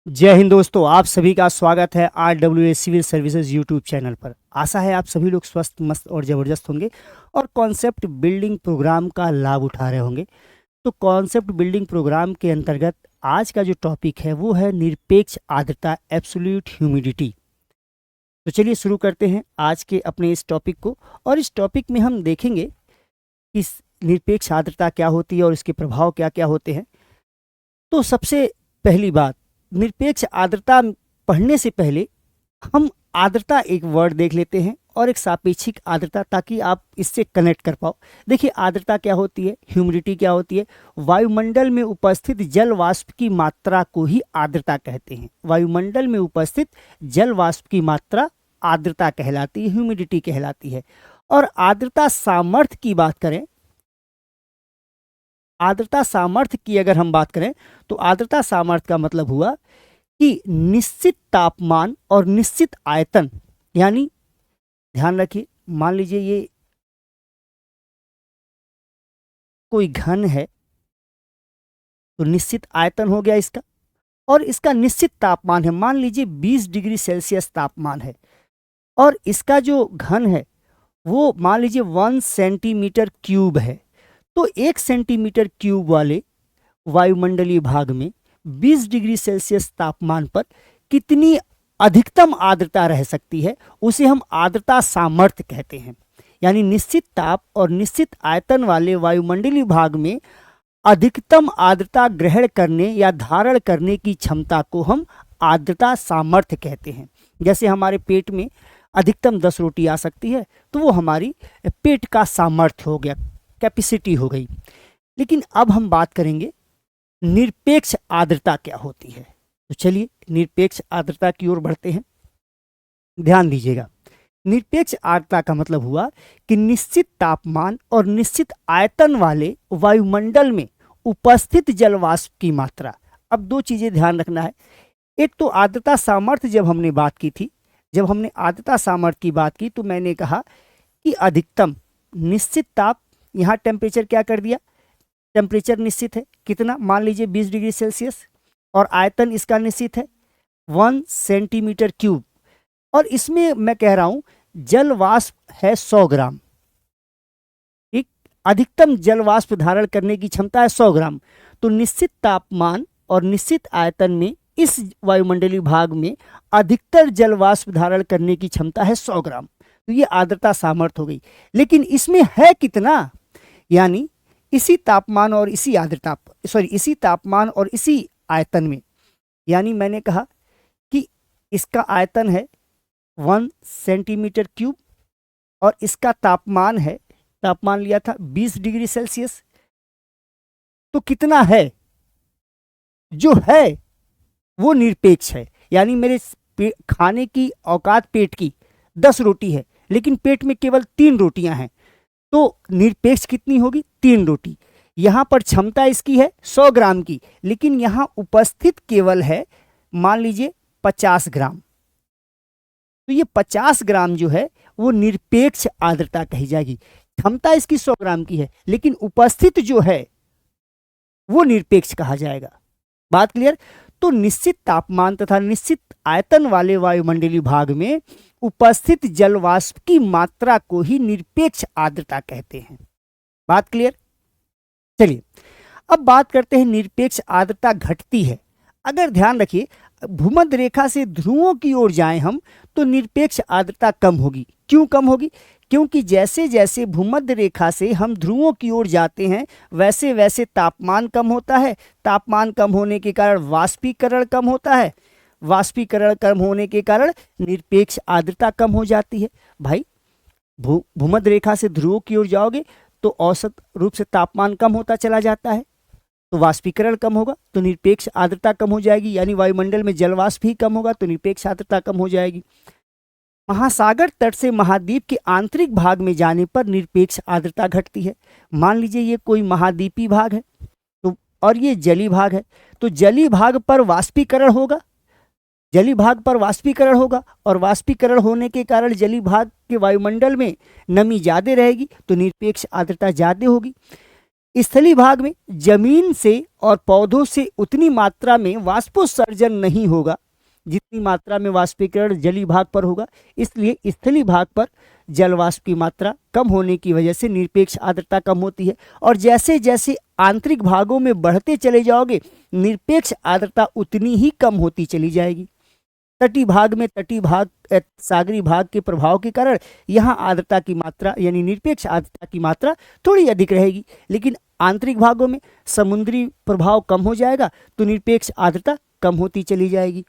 जय हिंद दोस्तों, आप सभी का स्वागत है RWA civil services YouTube channel पर। आशा है आप सभी लोग स्वस्थ, मस्त और ज़बरदस्त होंगे और कॉन्सेप्ट बिल्डिंग प्रोग्राम का लाभ उठा रहे होंगे। तो कॉन्सेप्ट बिल्डिंग प्रोग्राम के अंतर्गत आज का जो टॉपिक है वो है निरपेक्ष आर्द्रता, एब्सोल्यूट ह्यूमिडिटी। तो चलिए शुरू करते हैं आज के अपने इस टॉपिक को। और इस टॉपिक में हम देखेंगे कि इस निरपेक्ष आर्द्रता क्या होती है और इसके प्रभाव क्या क्या होते हैं। तो सबसे पहली बात, निरपेक्ष आर्द्रता पढ़ने से पहले हम आर्द्रता एक वर्ड देख लेते हैं और एक सापेक्षिक आर्द्रता, ताकि आप इससे कनेक्ट कर पाओ। देखिए, आर्द्रता क्या होती है, ह्यूमिडिटी क्या होती है। वायुमंडल में उपस्थित जल वाष्प की मात्रा को ही आर्द्रता कहते हैं। वायुमंडल में उपस्थित जल वाष्प की मात्रा आर्द्रता कहलाती है, ह्यूमिडिटी कहलाती है। और आर्द्रता सामर्थ्य की बात करें, आर्द्रता सामर्थ्य की अगर हम बात करें तो आर्द्रता सामर्थ्य का मतलब हुआ कि निश्चित तापमान और निश्चित आयतन। यानी ध्यान रखिए, मान लीजिए ये कोई घन है तो निश्चित आयतन हो गया इसका, और इसका निश्चित तापमान है, मान लीजिए 20 डिग्री सेल्सियस तापमान है, और इसका जो घन है वो मान लीजिए 1 सेंटीमीटर क्यूब है। तो 1 सेंटीमीटर क्यूब वाले वायुमंडलीय भाग में 20 डिग्री सेल्सियस तापमान पर कितनी अधिकतम आर्द्रता रह सकती है, उसे हम आर्द्रता सामर्थ्य कहते हैं। यानी निश्चित ताप और निश्चित आयतन वाले वायुमंडलीय भाग में अधिकतम आर्द्रता ग्रहण करने या धारण करने की क्षमता को हम आर्द्रता सामर्थ्य कहते हैं। जैसे हमारे पेट में अधिकतम 10 रोटी आ सकती है, तो वो हमारी पेट का सामर्थ्य हो गया, कैपेसिटी हो गई। लेकिन अब हम बात करेंगे निरपेक्ष आर्द्रता क्या होती है। तो चलिए निरपेक्ष आर्द्रता की ओर बढ़ते हैं। ध्यान दीजिएगा, निरपेक्ष आर्द्रता का मतलब हुआ कि निश्चित तापमान और निश्चित आयतन वाले वायुमंडल में उपस्थित जल वाष्प की मात्रा। अब दो चीजें ध्यान रखना है। एक तो आर्द्रता सामर्थ्य, जब हमने बात की थी, जब हमने आर्द्रता सामर्थ्य की बात की तो मैंने कहा कि अधिकतम निश्चित ताप, यहाँ टेम्परेचर क्या कर दिया, टेम्परेचर निश्चित है, कितना, मान लीजिए 20 डिग्री सेल्सियस, और आयतन इसका निश्चित है 1 सेंटीमीटर क्यूब। और इसमें मैं कह रहा हूं जल वाष्प है 100 ग्राम। ठीक, अधिकतम जल वाष्प धारण करने की क्षमता है 100 ग्राम। तो निश्चित तापमान और निश्चित आयतन में इस वायुमंडलीय भाग में अधिकतर जल वाष्प धारण करने की क्षमता है 100 ग्राम। तो ये आर्द्रता सामर्थ्य हो गई। लेकिन इसमें है कितना, यानी इसी तापमान और इसी आर्द्रता, इसी तापमान और इसी आयतन में, यानी मैंने कहा कि इसका आयतन है 1 सेंटीमीटर क्यूब और इसका तापमान है, तापमान लिया था 20 डिग्री सेल्सियस। तो कितना है, जो है वो निरपेक्ष है। यानी मेरे खाने की औकात पेट की 10 रोटी है, लेकिन पेट में केवल 3 रोटियां हैं, तो निरपेक्ष कितनी होगी, 3 रोटी। यहाँ पर क्षमता इसकी है 100 ग्राम की, लेकिन यहाँ उपस्थित केवल है मान लीजिए 50 ग्राम। तो ये 50 ग्राम जो है वो निरपेक्ष आर्द्रता कही जाएगी। क्षमता इसकी 100 ग्राम की है, लेकिन उपस्थित जो है वो निरपेक्ष कहा जाएगा। बात क्लियर। तो निश्चित तापमान तथा निश्चित आयतन वाले वायुमंडलीय भाग में उपस्थित जल वाष्प की मात्रा को ही निरपेक्ष आर्द्रता कहते हैं। बात क्लियर। चलिए अब बात करते हैं निरपेक्ष आर्द्रता घटती है। अगर ध्यान रखिए, भूमध्य रेखा से ध्रुवों की ओर जाएं हम तो निरपेक्ष आर्द्रता कम होगी। क्यों कम होगी, क्योंकि जैसे जैसे भूमध्य रेखा से हम ध्रुवों की ओर जाते हैं वैसे वैसे तापमान कम होता है। तापमान कम होने के कारण वाष्पीकरण कम होता है। वाष्पीकरण कम होने के कारण निरपेक्ष आर्द्रता कम हो जाती है। भाई, भूमध्य रेखा से ध्रुवों की ओर जाओगे तो औसत रूप से तापमान कम होता चला जाता है, तो वाष्पीकरण कम होगा तो निरपेक्ष आर्द्रता कम हो जाएगी। यानी वायुमंडल में जल वाष्प ही कम होगा तो निरपेक्ष आर्द्रता कम हो जाएगी। महासागर तट से महाद्वीप के आंतरिक भाग में जाने पर निरपेक्ष आर्द्रता घटती है। मान लीजिए ये कोई महाद्वीपीय भाग है तो, और ये जलीय भाग है, तो जलीय भाग पर वाष्पीकरण होगा, जलीय भाग पर वाष्पीकरण होगा, और वाष्पीकरण होने के कारण जलीय भाग के वायुमंडल में नमी ज़्यादा रहेगी तो निरपेक्ष आर्द्रता ज़्यादा होगी। स्थलीय भाग में जमीन से और पौधों से उतनी मात्रा में वाष्पोत्सर्जन नहीं होगा जितनी मात्रा में वाष्पीकरण जलीय भाग पर होगा। इसलिए स्थलीय भाग पर जल वाष्प की मात्रा कम होने की वजह से निरपेक्ष आर्द्रता कम होती है। और जैसे जैसे आंतरिक भागों में बढ़ते चले जाओगे निरपेक्ष आर्द्रता उतनी ही कम होती चली जाएगी। तटीय भाग में सागरीय भाग के प्रभाव के कारण यहाँ आर्द्रता की मात्रा यानी निरपेक्ष आर्द्रता की मात्रा थोड़ी अधिक रहेगी, लेकिन आंतरिक भागों में समुद्री प्रभाव कम हो जाएगा तो निरपेक्ष आर्द्रता कम होती चली जाएगी।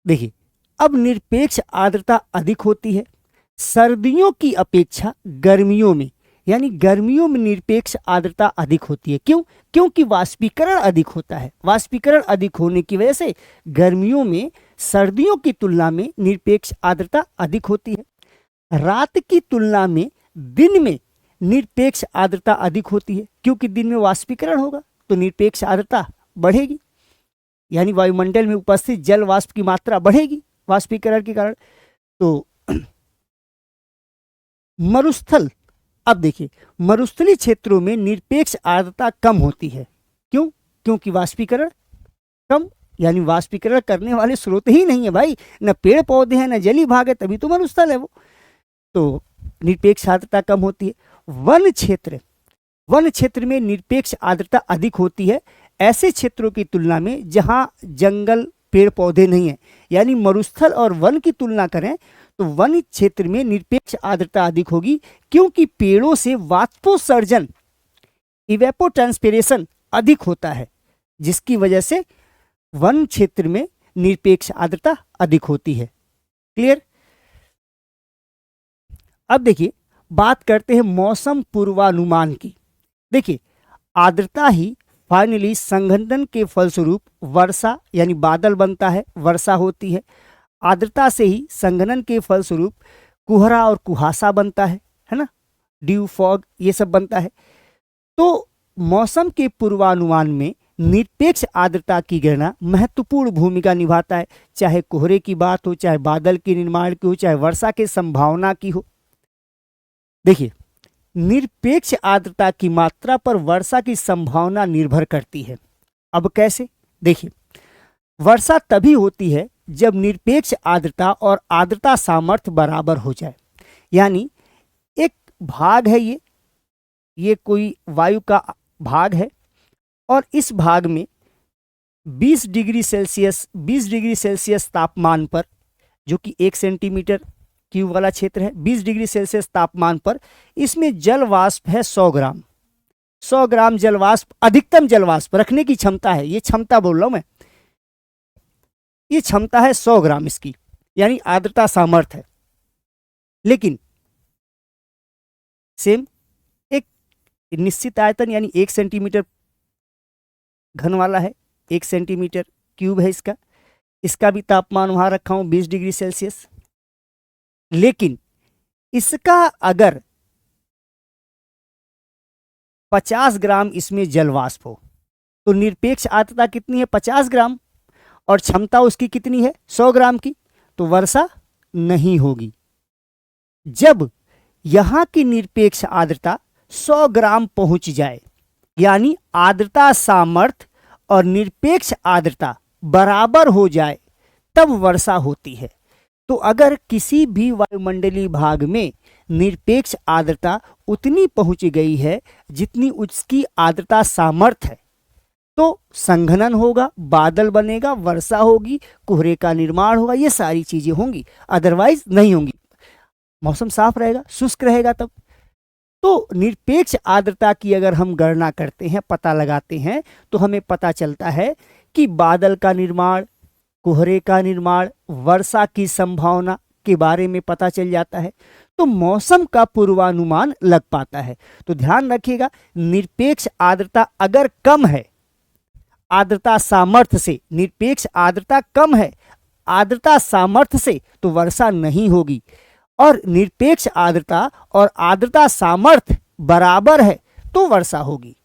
देखिए, अब निरपेक्ष आर्द्रता अधिक होती है सर्दियों की अपेक्षा गर्मियों में, यानी गर्मियों में निरपेक्ष आर्द्रता अधिक होती है। क्यों? क्योंकि वाष्पीकरण अधिक होता है। वाष्पीकरण अधिक होने की वजह से गर्मियों में सर्दियों की तुलना में निरपेक्ष आर्द्रता अधिक होती है। रात की तुलना में दिन में निरपेक्ष आर्द्रता अधिक होती है, क्योंकि दिन में वाष्पीकरण होगा तो निरपेक्ष आर्द्रता बढ़ेगी, यानी वायुमंडल में उपस्थित जल वाष्प की मात्रा बढ़ेगी वाष्पीकरण के कारण। तो मरुस्थल, अब देखिए मरुस्थलीय क्षेत्रों में निरपेक्ष आर्द्रता कम होती है। क्यों? क्योंकि वाष्पीकरण कम, यानी वाष्पीकरण करने वाले स्रोत ही नहीं है भाई, न पेड़ पौधे हैं न जलीय भाग है, तभी तो मरुस्थल है वो। तो निरपेक्ष आर्द्रता कम होती है। वन क्षेत्र में निरपेक्ष आर्द्रता अधिक होती है ऐसे क्षेत्रों की तुलना में जहां जंगल पेड़ पौधे नहीं है। यानी मरुस्थल और वन की तुलना करें तो वन क्षेत्र में निरपेक्ष आर्द्रता अधिक होगी, क्योंकि पेड़ों से वाष्पोत्सर्जन इवेपोट्रांसपिरेशन अधिक होता है, जिसकी वजह से वन क्षेत्र में निरपेक्ष आर्द्रता अधिक होती है। क्लियर? अब देखिए बात करते हैं मौसम पूर्वानुमान की। देखिए आर्द्रता ही फाइनली संघनन के फलस्वरूप वर्षा यानी बादल बनता है, वर्षा होती है। आर्द्रता से ही संघनन के फलस्वरूप कुहरा और कुहासा बनता है ना, ड्यू फॉग ये सब बनता है। तो मौसम के पूर्वानुमान में निरपेक्ष आर्द्रता की गणना महत्वपूर्ण भूमिका निभाता है, चाहे कोहरे की बात हो, चाहे बादल के निर्माण की हो, चाहे वर्षा की संभावना की हो। देखिए निरपेक्ष आर्द्रता की मात्रा पर वर्षा की संभावना निर्भर करती है। अब कैसे? देखिए वर्षा तभी होती है जब निरपेक्ष आर्द्रता और आर्द्रता सामर्थ्य बराबर हो जाए। यानी एक भाग है, ये कोई वायु का भाग है और इस भाग में 20 डिग्री सेल्सियस तापमान पर, जो कि 1 सेंटीमीटर क्यूब वाला क्षेत्र है, 20 डिग्री सेल्सियस तापमान पर इसमें जल वाष्प है 100 ग्राम। 100 ग्राम जल वाष्प अधिकतम जल वाष्प रखने की क्षमता है, ये क्षमता बोल रहा हूं मैं, ये क्षमता है 100 ग्राम इसकी, यानी आर्द्रता सामर्थ्य है। लेकिन सेम एक निश्चित आयतन यानी 1 सेंटीमीटर घन वाला है, 1 सेंटीमीटर क्यूब है इसका भी तापमान वहां रखा हूं 20 डिग्री सेल्सियस। लेकिन इसका अगर 50 ग्राम इसमें जल वाष्प हो तो निरपेक्ष आर्द्रता कितनी है? 50 ग्राम, और क्षमता उसकी कितनी है? 100 ग्राम की, तो वर्षा नहीं होगी। जब यहां की निरपेक्ष आर्द्रता 100 ग्राम पहुंच जाए, यानी आर्द्रता सामर्थ्य और निरपेक्ष आर्द्रता बराबर हो जाए, तब वर्षा होती है। तो अगर किसी भी वायुमंडलीय भाग में निरपेक्ष आर्द्रता उतनी पहुंच गई है जितनी उसकी आर्द्रता सामर्थ्य है, तो संघनन होगा, बादल बनेगा, वर्षा होगी, कोहरे का निर्माण होगा, ये सारी चीजें होंगी, अदरवाइज नहीं होंगी। मौसम साफ रहेगा, शुष्क रहेगा तब। तो निरपेक्ष आर्द्रता की अगर हम गणना करते हैं, पता लगाते हैं, तो हमें पता चलता है कि बादल का निर्माण, कोहरे का निर्माण, वर्षा की संभावना के बारे में पता चल जाता है। तो मौसम का पूर्वानुमान लग पाता है। तो ध्यान रखिएगा, निरपेक्ष आर्द्रता अगर कम है आर्द्रता सामर्थ्य से, निरपेक्ष आर्द्रता कम है आर्द्रता सामर्थ्य से, तो वर्षा नहीं होगी। और निरपेक्ष आर्द्रता और आर्द्रता सामर्थ्य बराबर है तो वर्षा होगी।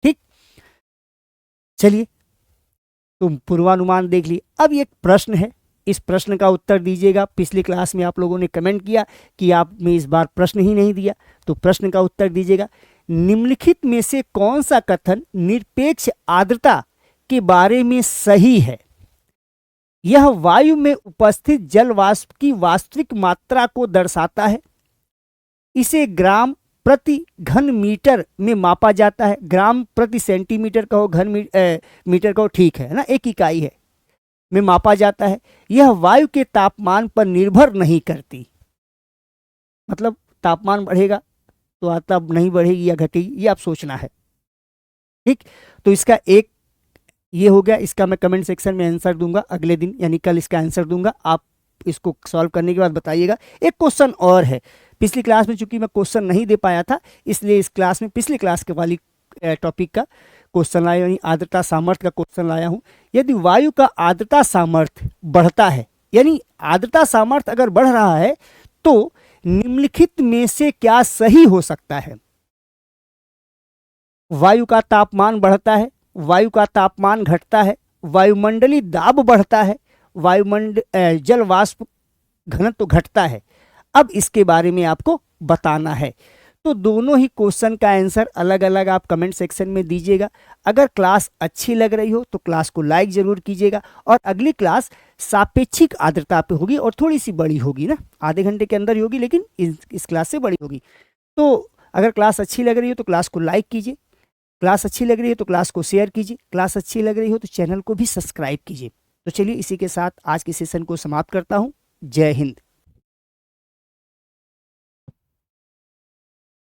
ठीक, चलिए तुम पूर्वानुमान देख लिए। अब एक प्रश्न है इस प्रश्न का उत्तर दीजिएगा। पिछली क्लास में आप लोगों ने कमेंट किया कि आपने इस बार प्रश्न ही नहीं दिया, तो प्रश्न का उत्तर दीजिएगा। निम्नलिखित में से कौन सा कथन निरपेक्ष आर्द्रता के बारे में सही है? यह वायु में उपस्थित जल वाष्प की वास्तविक मात्रा को दर्शाता है। इसे ग्राम प्रति घन मीटर में मापा जाता है। ग्राम प्रति सेंटीमीटर कहो, घन मीटर कहो, ठीक है ना, एक इकाई है, में मापा जाता है। यह वायु के तापमान पर निर्भर नहीं करती, मतलब तापमान बढ़ेगा तो आता नहीं बढ़ेगी या घटेगी, ये आप सोचना है। ठीक, तो इसका एक ये हो गया। इसका मैं कमेंट सेक्शन में आंसर दूंगा अगले दिन, यानी कल इसका आंसर दूंगा। आप इसको सॉल्व करने के बाद बताइएगा। एक क्वेश्चन और है, पिछली क्लास में चूंकि मैं क्वेश्चन नहीं दे पाया था, इसलिए इस क्लास में पिछली क्लास के वाली टॉपिक का क्वेश्चन लाया, यानी आर्द्रता सामर्थ्य का क्वेश्चन लाया हूं। यदि वायु का आर्द्रता सामर्थ्य बढ़ता है, यानी आर्द्रता सामर्थ्य अगर बढ़ रहा है, तो निम्नलिखित में से क्या सही हो सकता है? वायु का तापमान बढ़ता है, वायु का तापमान घटता है, वायुमंडलीय दाब बढ़ता है, जल वाष्प घनत्व घटता है। अब इसके बारे में आपको बताना है। तो दोनों ही क्वेश्चन का आंसर अलग अलग आप कमेंट सेक्शन में दीजिएगा। अगर क्लास अच्छी लग रही हो तो क्लास को लाइक जरूर कीजिएगा। और अगली क्लास सापेक्षिक आर्द्रता पे होगी और थोड़ी सी बड़ी होगी ना, आधे घंटे के अंदर ही होगी, लेकिन इस क्लास से बड़ी होगी। तो अगर क्लास अच्छी लग रही हो तो क्लास को लाइक कीजिए, क्लास अच्छी लग रही है तो क्लास को शेयर कीजिए, क्लास अच्छी लग रही हो तो चैनल को भी सब्सक्राइब कीजिए। तो चलिए इसी के साथ आज के सेशन को समाप्त करता हूँ। जय हिंद।